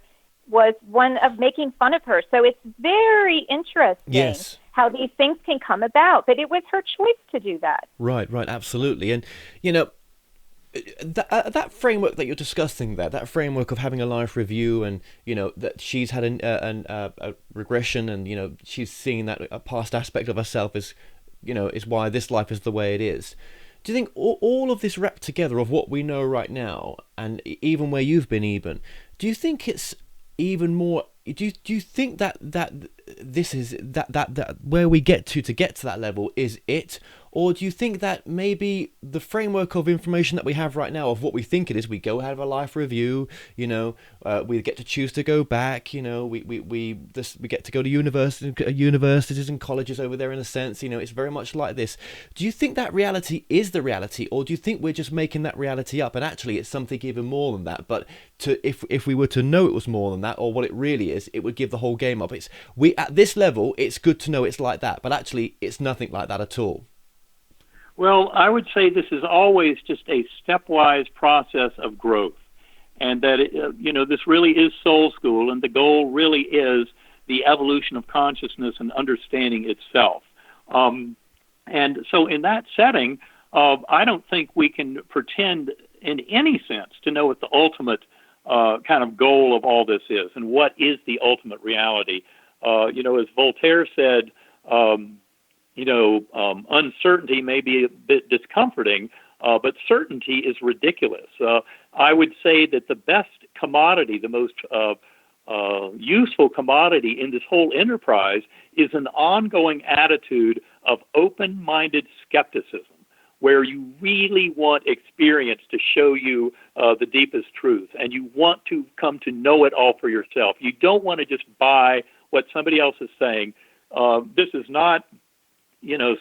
was one of making fun of her. So it's very interesting how these things can come about, but it was her choice to do that. Right, absolutely. And, you know, that framework that you're discussing there, that framework of having a life review and, you know, that she's had a regression and, you know, she's seeing that a past aspect of herself is, you know, is why this life is the way it is. Do you think all of this wrapped together of what we know right now, and even where you've been, Eben, do you think it's even more do you think that this is that where we get to get to that level is it, or do you think that maybe the framework of information that we have right now of what we think it is, we go have a life review, we get to choose to go back, we get to go to universities and colleges over there in a sense, it's very much like this. Do you think that reality is the reality, or do you think we're just making that reality up and actually it's something even more than that? But if we were to know it was more than that, or what it really is, it would give the whole game up. At this level, it's good to know it's like that, but actually it's nothing like that at all. Well, I would say this is always just a stepwise process of growth, and that this really is soul school, and the goal really is the evolution of consciousness and understanding itself. And so in that setting, I don't think we can pretend in any sense to know what the ultimate kind of goal of all this is, and what is the ultimate reality. As Voltaire said, uncertainty may be a bit discomforting, but certainty is ridiculous. I would say that the best commodity, the most useful commodity in this whole enterprise is an ongoing attitude of open-minded skepticism, where you really want experience to show you the deepest truth, and you want to come to know it all for yourself. You don't want to just buy what somebody else is saying. This is not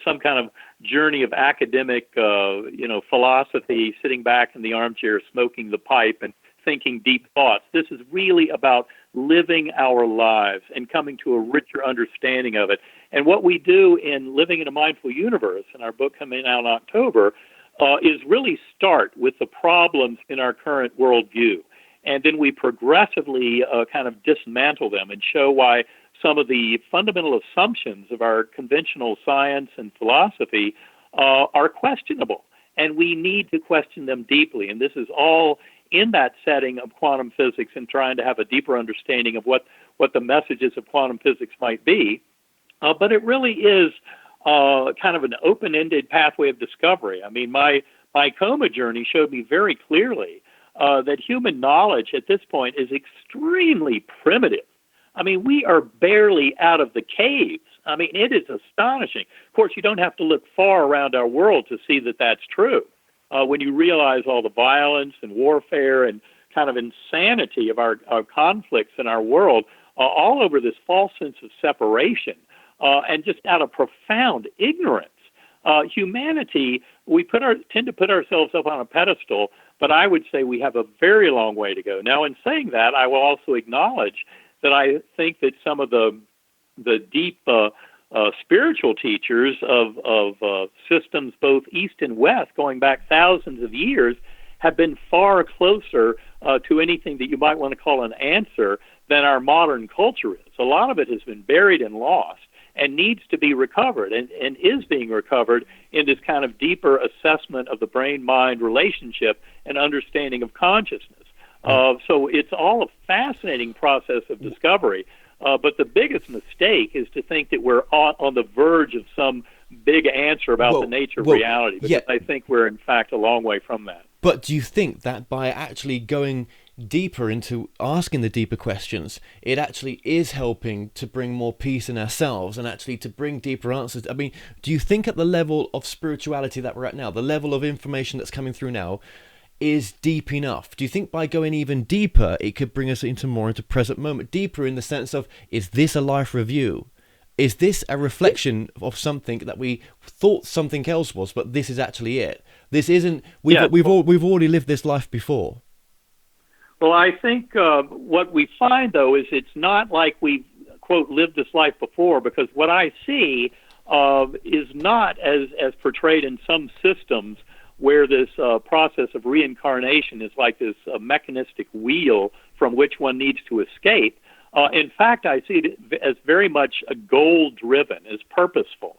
some kind of journey of academic, philosophy, sitting back in the armchair, smoking the pipe and thinking deep thoughts. This is really about living our lives and coming to a richer understanding of it. And what we do in Living in a Mindful Universe, and our book coming out in October, is really start with the problems in our current worldview. And then we progressively kind of dismantle them and show why some of the fundamental assumptions of our conventional science and philosophy are questionable, and we need to question them deeply. And this is all in that setting of quantum physics and trying to have a deeper understanding of what the messages of quantum physics might be. But it really is kind of an open-ended pathway of discovery. I mean, my coma journey showed me very clearly that human knowledge at this point is extremely primitive. I mean, we are barely out of the caves. I mean, it is astonishing. Of course, you don't have to look far around our world to see that that's true. When you realize all the violence and warfare and kind of insanity of our conflicts in our world, all over this false sense of separation, and just out of profound ignorance. Humanity, we tend to put ourselves up on a pedestal, but I would say we have a very long way to go. Now, in saying that, I will also acknowledge that I think that some of the deep spiritual teachers of systems, both East and West, going back thousands of years, have been far closer to anything that you might want to call an answer than our modern culture is. A lot of it has been buried and lost and needs to be recovered, and is being recovered in this kind of deeper assessment of the brain-mind relationship and understanding of consciousness. So it's all a fascinating process of discovery. But the biggest mistake is to think that we're on the verge of some big answer about the nature of reality, because I think we're, in fact, a long way from that. But do you think that by actually going deeper into asking the deeper questions, it actually is helping to bring more peace in ourselves and actually to bring deeper answers? I mean, do you think at the level of spirituality that we're at now, the level of information that's coming through now, is deep enough? Do you think by going even deeper, it could bring us into present moment? Deeper in the sense of, is this a life review? Is this a reflection of something that we thought something else was, but this is actually it? This isn't. We've already lived this life before. Well, I think what we find, though, is it's not like we've, quote, lived this life before, because what I see is not as portrayed in some systems, where this process of reincarnation is like this mechanistic wheel from which one needs to escape. In fact, I see it as very much a goal-driven, as purposeful,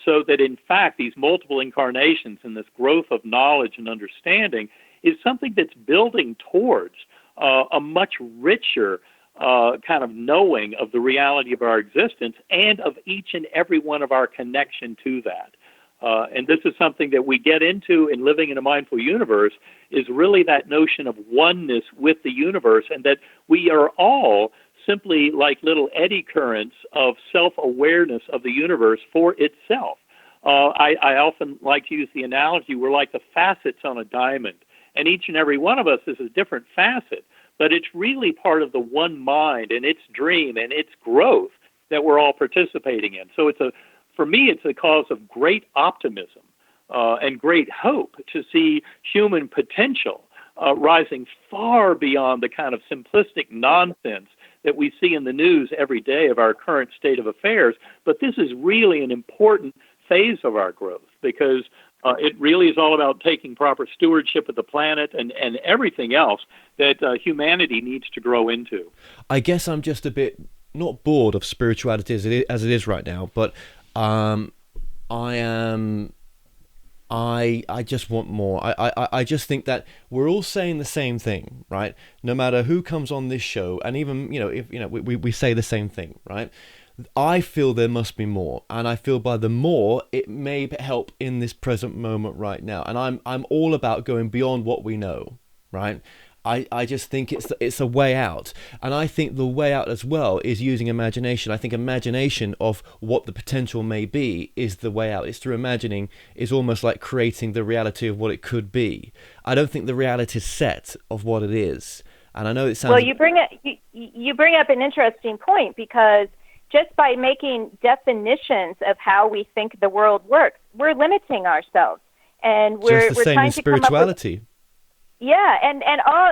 so that, in fact, these multiple incarnations and this growth of knowledge and understanding is something that's building towards a much richer kind of knowing of the reality of our existence and of each and every one of our connection to that. And this is something that we get into in Living in a Mindful Universe, is really that notion of oneness with the universe, and that we are all simply like little eddy currents of self-awareness of the universe for itself. I often like to use the analogy, we're like the facets on a diamond, and each and every one of us is a different facet, but it's really part of the one mind and its dream and its growth that we're all participating in. So for me, it's a cause of great optimism and great hope to see human potential rising far beyond the kind of simplistic nonsense that we see in the news every day of our current state of affairs. But this is really an important phase of our growth, because it really is all about taking proper stewardship of the planet and everything else that humanity needs to grow into. I guess I'm just a bit not bored of spirituality as it is right now, but I just want more. I just think that we're all saying the same thing, right? No matter who comes on this show, and even if we say the same thing, right? I feel there must be more, and I feel by the more it may help in this present moment right now. And I'm all about going beyond what we know, right? I just think it's a way out, and I think the way out as well is using imagination. I think imagination of what the potential may be is the way out. It's through imagining, is almost like creating the reality of what it could be. I don't think the reality is set of what it is, and I know it sounds. Well, you bring up an interesting point, because just by making definitions of how we think the world works, we're limiting ourselves, and we're just the same trying in to come up with. spirituality. Yeah, and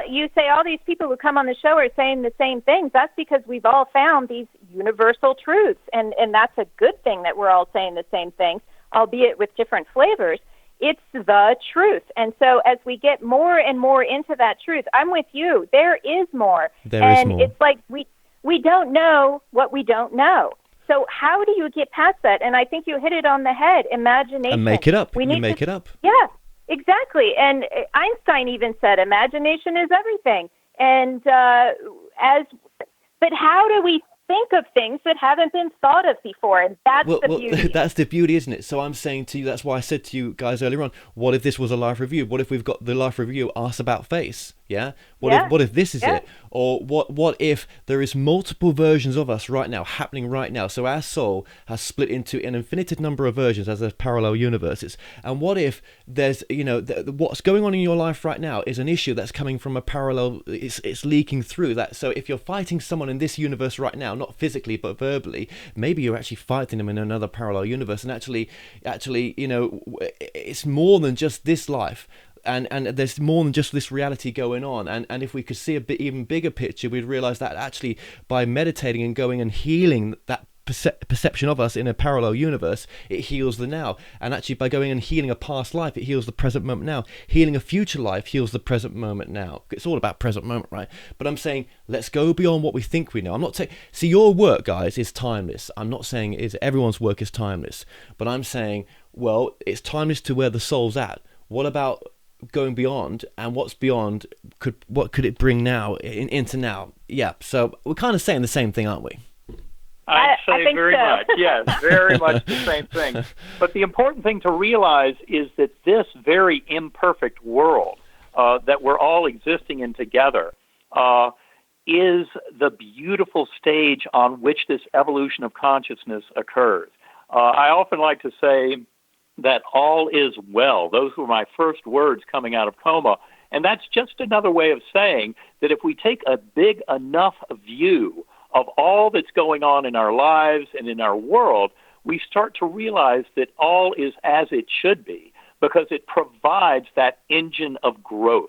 you say all these people who come on the show are saying the same things. That's because we've all found these universal truths, and that's a good thing that we're all saying the same things, albeit with different flavors. It's the truth. And so as we get more and more into that truth, I'm with you. There is more. And it's like we don't know what we don't know. So how do you get past that? And I think you hit it on the head, imagination. And make it up. You make it up. Yeah. Exactly. And Einstein even said imagination is everything. And but how do we think of things that haven't been thought of before? And that's the beauty. That's the beauty, isn't it? So I'm saying to you, that's why I said to you guys earlier on, what if this was a live review? What if we've got the live review asked about face? Yeah? What if this is it? Or what if there is multiple versions of us right now, happening right now? So our soul has split into an infinite number of versions as there's parallel universes. And what if there's, what's going on in your life right now is an issue that's coming from a parallel, it's leaking through that. So if you're fighting someone in this universe right now, not physically but verbally, maybe you're actually fighting them in another parallel universe. And actually, it's more than just this life. And there's more than just this reality going on. And if we could see a bit even bigger picture, we'd realize that actually by meditating and going and healing that perception of us in a parallel universe, it heals the now. And actually by going and healing a past life, it heals the present moment now. Healing a future life heals the present moment now. It's all about present moment, right? But I'm saying, let's go beyond what we think we know. I'm not saying, see, your work, guys, is timeless. I'm not saying everyone's work is timeless, but I'm saying, well, it's timeless to where the soul's at. What about going beyond, and what's beyond, what could it bring now into now? Yeah, so we're kind of saying the same thing, aren't we? I'd say very so. much, yes, very much the same thing. But the important thing to realize is that this very imperfect world that we're all existing in together is the beautiful stage on which this evolution of consciousness occurs. I often like to say that all is well. Those were my first words coming out of coma. And that's just another way of saying that if we take a big enough view of all that's going on in our lives and in our world, we start to realize that all is as it should be, because it provides that engine of growth.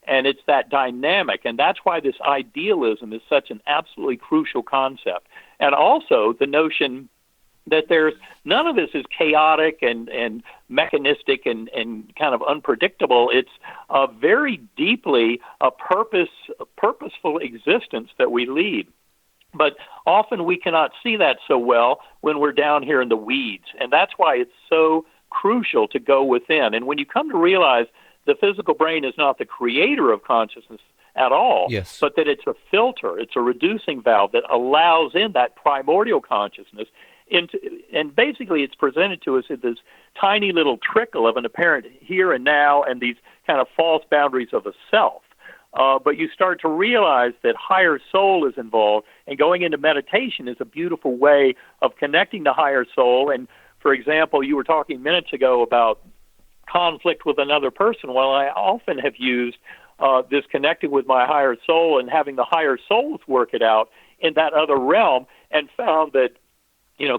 And it's that dynamic. And that's why this idealism is such an absolutely crucial concept. And also the notion that there's none of this is chaotic and mechanistic and kind of unpredictable. It's a very deeply a purposeful existence that we lead. But often we cannot see that so well when we're down here in the weeds. And that's why it's so crucial to go within. And when you come to realize the physical brain is not the creator of consciousness at all, yes, but that it's a filter, it's a reducing valve that allows in that primordial consciousness, and basically it's presented to us as this tiny little trickle of an apparent here and now and these kind of false boundaries of a self. but you start to realize that higher soul is involved, and going into meditation is a beautiful way of connecting to higher soul. And, for example, you were talking minutes ago about conflict with another person. Well, I often have used this connecting with my higher soul and having the higher souls work it out in that other realm, and found that,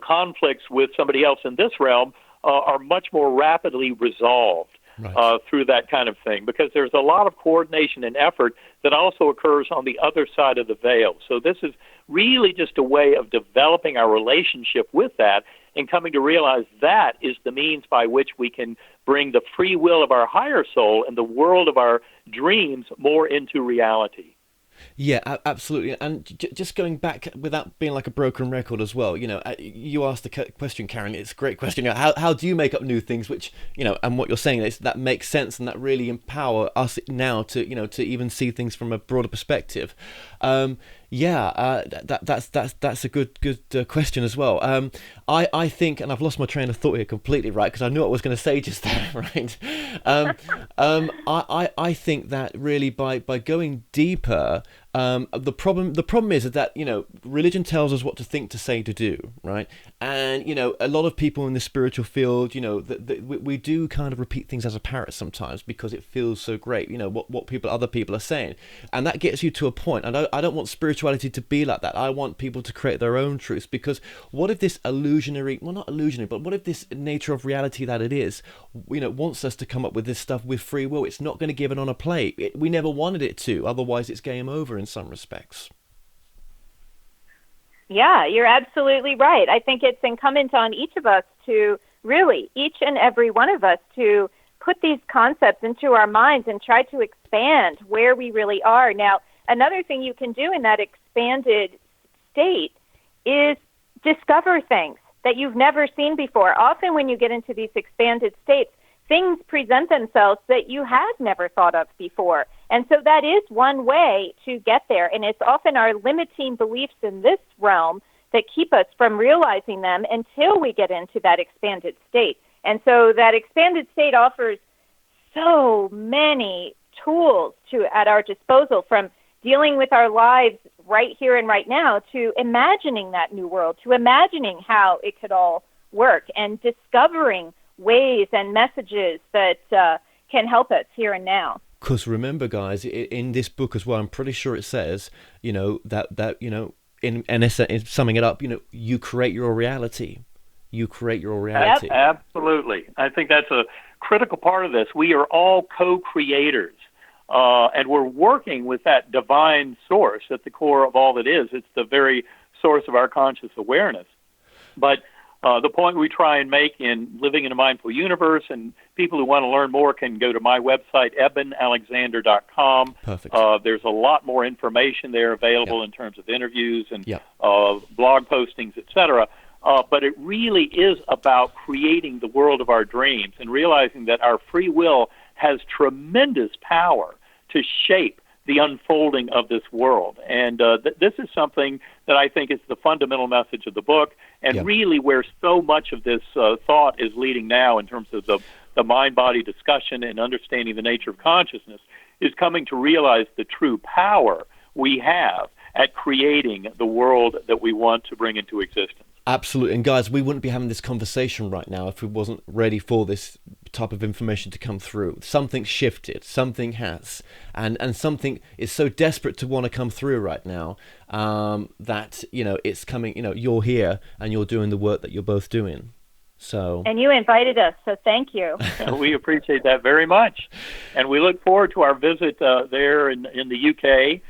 conflicts with somebody else in this realm are much more rapidly resolved. Right. Through that kind of thing, because there's a lot of coordination and effort that also occurs on the other side of the veil. So this is really just a way of developing our relationship with that and coming to realize that is the means by which we can bring the free will of our higher soul and the world of our dreams more into reality. Yeah, absolutely. And just going back, without being like a broken record as well, you asked the question, Karen. It's a great question. How do you make up new things, which, and what you're saying is that makes sense, and that really empower us now to, to even see things from a broader perspective. That's a good question as well. I think, and I've lost my train of thought here completely, right? Because I knew what I was going to say just there, right? I think that really by going deeper, the problem is that religion tells us what to think, to say, to do, right? And a lot of people in the spiritual field, we do kind of repeat things as a parrot sometimes because it feels so great, what other people are saying, and that gets you to a point. And I don't want spirituality to be like that. I want people to create their own truths, because what if this not illusionary, but what if this nature of reality that it is, wants us to come up with this stuff with free will? It's not going to give it on a plate. We never wanted it to, otherwise it's game over in some respects. Yeah, you're absolutely right. I think it's incumbent on each of us to really, each and every one of us, to put these concepts into our minds and try to expand where we really are. Now, another thing you can do in that expanded state is discover things that you've never seen before. Often when you get into these expanded states, things present themselves that you have never thought of before. And so that is one way to get there. And it's often our limiting beliefs in this realm that keep us from realizing them until we get into that expanded state. And so that expanded state offers so many tools at our disposal, from dealing with our lives right here and right now to imagining that new world, to imagining how it could all work, and discovering ways and messages that can help us here and now. Because remember, guys, in this book as well, I'm pretty sure it says, that in summing it up, you create your reality. You create your reality. Yep, absolutely. I think that's a critical part of this. We are all co-creators, and we're working with that divine source at the core of all that is. It's the very source of our conscious awareness. But the point we try and make in Living in a Mindful Universe, and people who want to learn more can go to my website, EbenAlexander.com. Perfect. There's a lot more information there available in terms of interviews and blog postings, etc. But it really is about creating the world of our dreams and realizing that our free will has tremendous power to shape the unfolding of this world. And this is something that I think is the fundamental message of the book, and really where so much of this thought is leading now in terms of the mind-body discussion and understanding the nature of consciousness, is coming to realize the true power we have at creating the world that we want to bring into existence. Absolutely. And guys, we wouldn't be having this conversation right now if we wasn't ready for this type of information to come through. Something shifted, something has, and something is so desperate to want to come through right now, that, it's coming, you're here and you're doing the work that you're both doing. So. And you invited us, so thank you. We appreciate that very much. And we look forward to our visit there in the UK.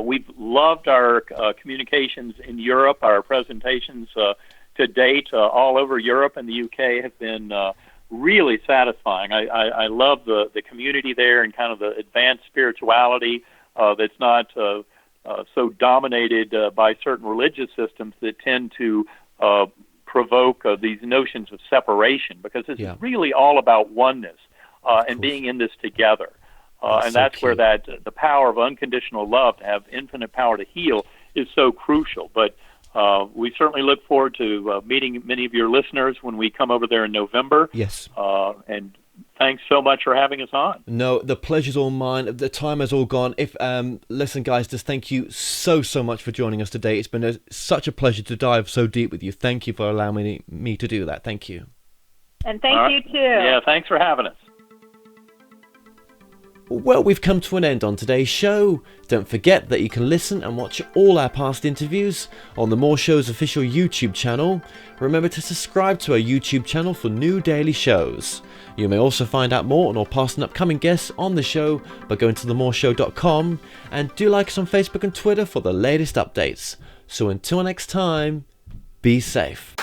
We've loved our communications in Europe. Our presentations to date all over Europe and the UK have been really satisfying. I love the community there and kind of the advanced spirituality that's not so dominated by certain religious systems that tend to provoke these notions of separation, because this is really all about oneness and being in this together. And that's where the power of unconditional love, to have infinite power to heal, is so crucial. But we certainly look forward to meeting many of your listeners when we come over there in November. Yes. And Thanks so much for having us on. No, the pleasure's all mine. The time has all gone. Listen, guys, just thank you so much for joining us today. It's been such a pleasure to dive so deep with you. Thank you for allowing me to do that. Thank you. And thank you too. Yeah, thanks for having us. Well, we've come to an end on today's show. Don't forget that you can listen and watch all our past interviews on the More Show's official YouTube channel. Remember to subscribe to our YouTube channel for new daily shows. You may also find out more on all past and upcoming guests on the show by going to themoreshow.com, and do like us on Facebook and Twitter for the latest updates. So until next time, be safe.